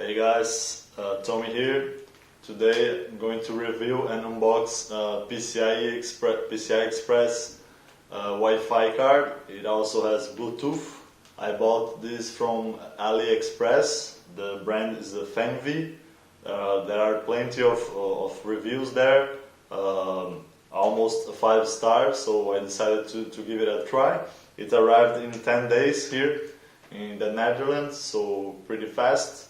Hey guys, Tommy here. Today I'm going to review and unbox PCI Express Wi-Fi card. It also has Bluetooth. I bought this from AliExpress. The brand is Fenvi. There are plenty of reviews there, almost 5 stars, so I decided to give it a try. It arrived in 10 days here in the Netherlands, so pretty fast.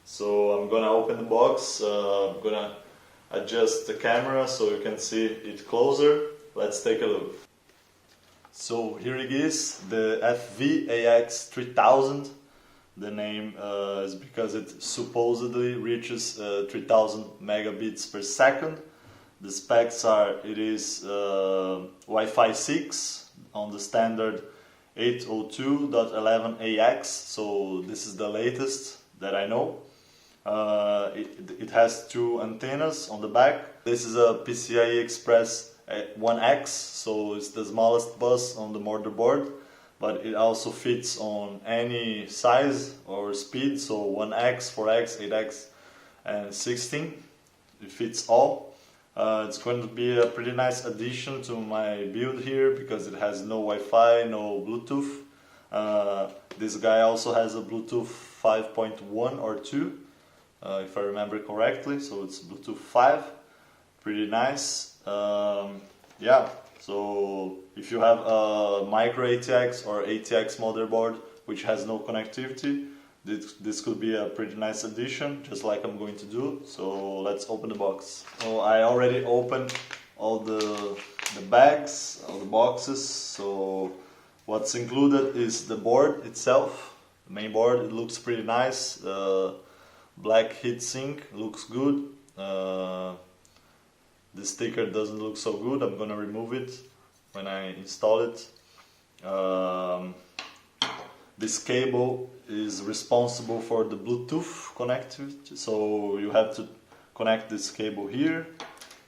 So I'm gonna open the box, I'm gonna adjust the camera so you can see it closer. Let's take a look. So here it is, the FV-AX3000. The name is because it supposedly reaches 3000 megabits per second. The specs are, it is Wi-Fi 6 on the standard 802.11ax, so this is the latest that I know. It has 2 antennas on the back. This is a PCI Express 1X, so it's the smallest bus on the motherboard, but it also fits on any size or speed, so 1X, 4X, 8X and 16. It fits all. It's going to be a pretty nice addition to my build here because it has no Wi-Fi, no Bluetooth. This guy also has a Bluetooth 5.1 or 2, if I remember correctly, so it's Bluetooth 5. Pretty nice. Yeah, so if you have a micro ATX or ATX motherboard which has no connectivity, this could be a pretty nice addition, just like I'm going to do. So let's open the box. So I already opened all the bags, all the boxes. So what's included is the board itself, the main board. It looks pretty nice. Black heatsink looks good. The sticker doesn't look so good. I'm gonna remove it when I install it. This cable is responsible for the Bluetooth connectivity, so you have to connect this cable here,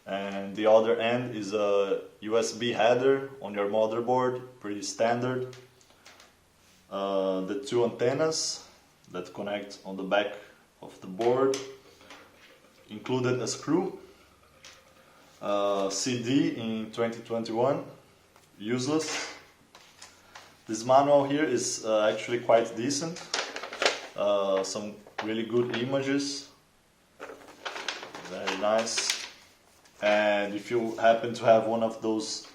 and the other end is a USB header on your motherboard, pretty standard. The 2 antennas that connect on the back of the board, included a screw, CD in 2021, useless. This manual here is actually quite decent, some really good images, very nice. And if you happen to have one of those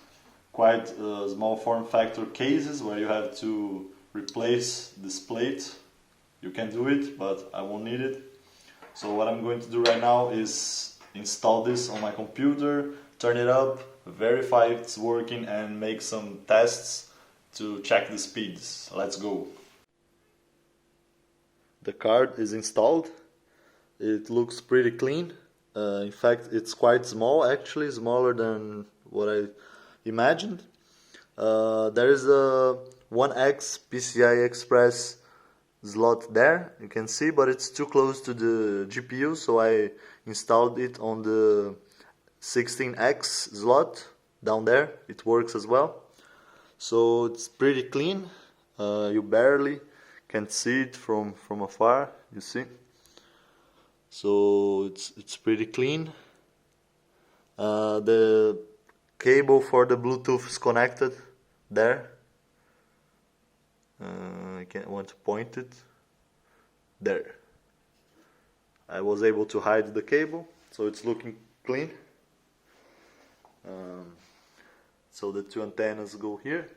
quite small form factor cases where you have to replace this plate, you can do it, but I won't need it. So what I'm going to do right now is install this on my computer, turn it up, verify it's working, and make some tests to check the speeds. Let's go. The card is installed. It looks pretty clean. In fact, it's quite small, actually, smaller than what I imagined. There is a 1X PCI Express slot there, you can see, but it's too close to the GPU, so I installed it on the 16X slot down there. It works as well. So it's pretty clean. You barely can see it from afar, you see. So it's pretty clean. The cable for the Bluetooth is connected there. I can't want to point it there. I was able to hide the cable, so it's looking clean. So the 2 antennas go here.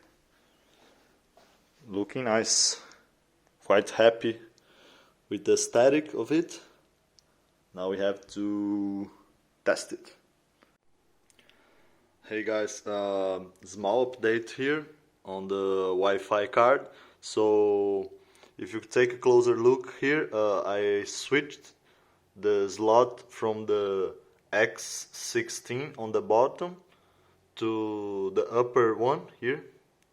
Looking nice. Quite happy with the aesthetic of it. Now we have to test it. Hey guys, small update here on the Wi-Fi card. So if you take a closer look here, I switched the slot from the X16 on the bottom to the upper one here,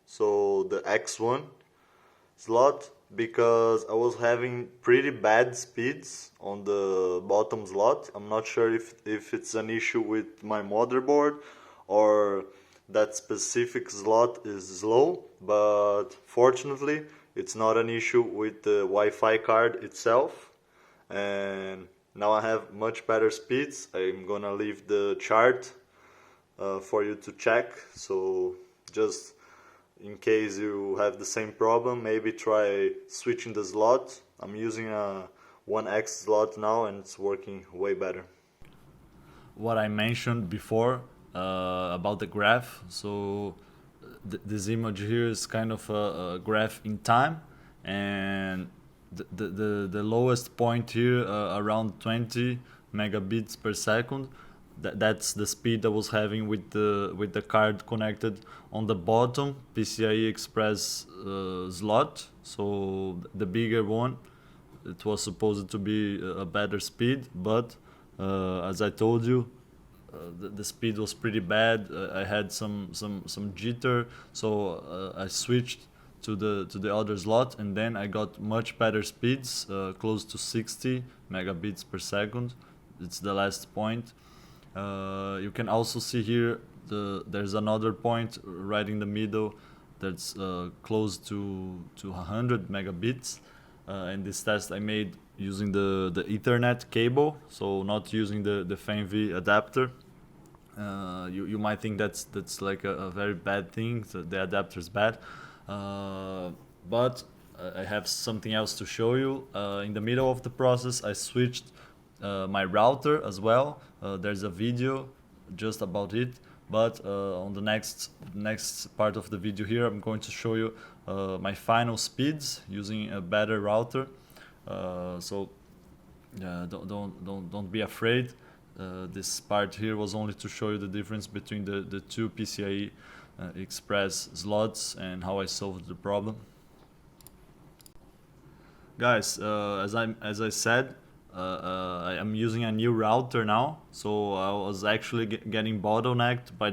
so the X1 slot, because I was having pretty bad speeds on the bottom slot. I'm not sure if it's an issue with my motherboard or that specific slot is slow, but fortunately it's not an issue with the Wi-Fi card itself. and now I have much better speeds. I'm gonna leave the chart for you to check, so just in case you have the same problem, maybe try switching the slot. I'm using a 1X slot now and it's working way better. What I mentioned before about the graph, so this image here is kind of a graph in time, and the lowest point here around 20 megabits per second, that's the speed I was having with the card connected on the bottom PCI Express slot. So the bigger one, it was supposed to be a better speed, but as I told you, the speed was pretty bad. I had some jitter, so I switched to the other slot, and then I got much better speeds, close to 60 megabits per second. It's the last point. You can also see here there's another point right in the middle that's close to 100 megabits. And this test I made using the Ethernet cable, so not using the Fenvi adapter. You might think that's like a very bad thing, so the adapter is bad, but I have something else to show you. In the middle of the process I switched my router as well. There's a video just about it, but on the next part of the video here I'm going to show you my final speeds using a better router. So don't be afraid. This part here was only to show you the difference between the two PCI Express slots and how I solved the problem. Guys, as I said, I am using a new router now, so I was actually getting bottlenecked by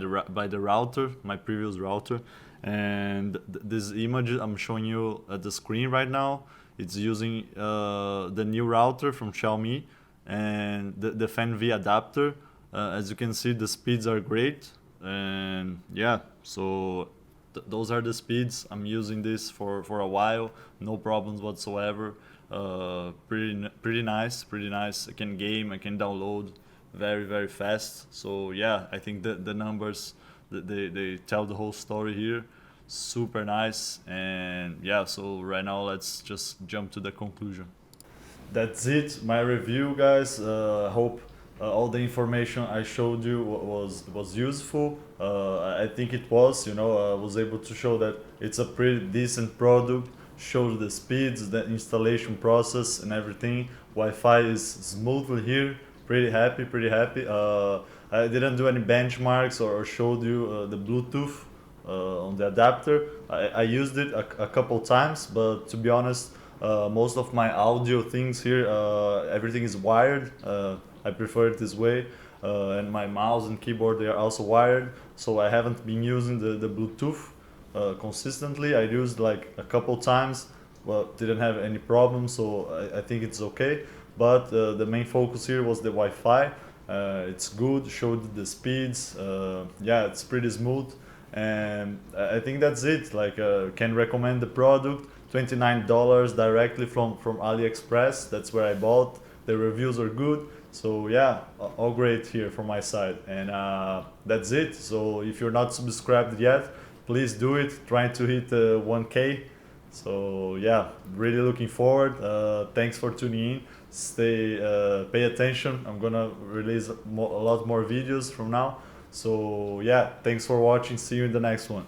the router, my previous router, and this image I'm showing you at the screen right now, it's using the new router from Xiaomi and the Fenvi adapter. As you can see, the speeds are great, and yeah, so those are the speeds. I'm using this for a while, no problems whatsoever. Pretty nice. I can game, I can download very fast. So yeah, I think the numbers, they tell the whole story here. Super nice. And yeah, so right now let's just jump to the conclusion. That's it, my review, guys. I hope all the information I showed you was useful. I think it was. I was able to show that it's a pretty decent product, show the speeds, the installation process and everything. Wi-Fi is smoothly here. Pretty happy. I didn't do any benchmarks or showed you the Bluetooth on the adapter. I used it a couple times, but to be honest, most of my audio things here, everything is wired. I prefer it this way, and my mouse and keyboard, they are also wired, so I haven't been using the Bluetooth consistently. I used like a couple times, but didn't have any problems, so I think it's okay. But the main focus here was the Wi-Fi. It's good, showed the speeds. Yeah, it's pretty smooth, and I think that's it. Like, can recommend the product. $29 directly from AliExpress. That's where I bought. The reviews are good, so yeah, all great here from my side. And that's it. So if you're not subscribed yet, please do it. Trying to hit 1K. So yeah, really looking forward. Thanks for tuning in. Pay attention. I'm gonna release a lot more videos from now. So yeah, thanks for watching. See you in the next one.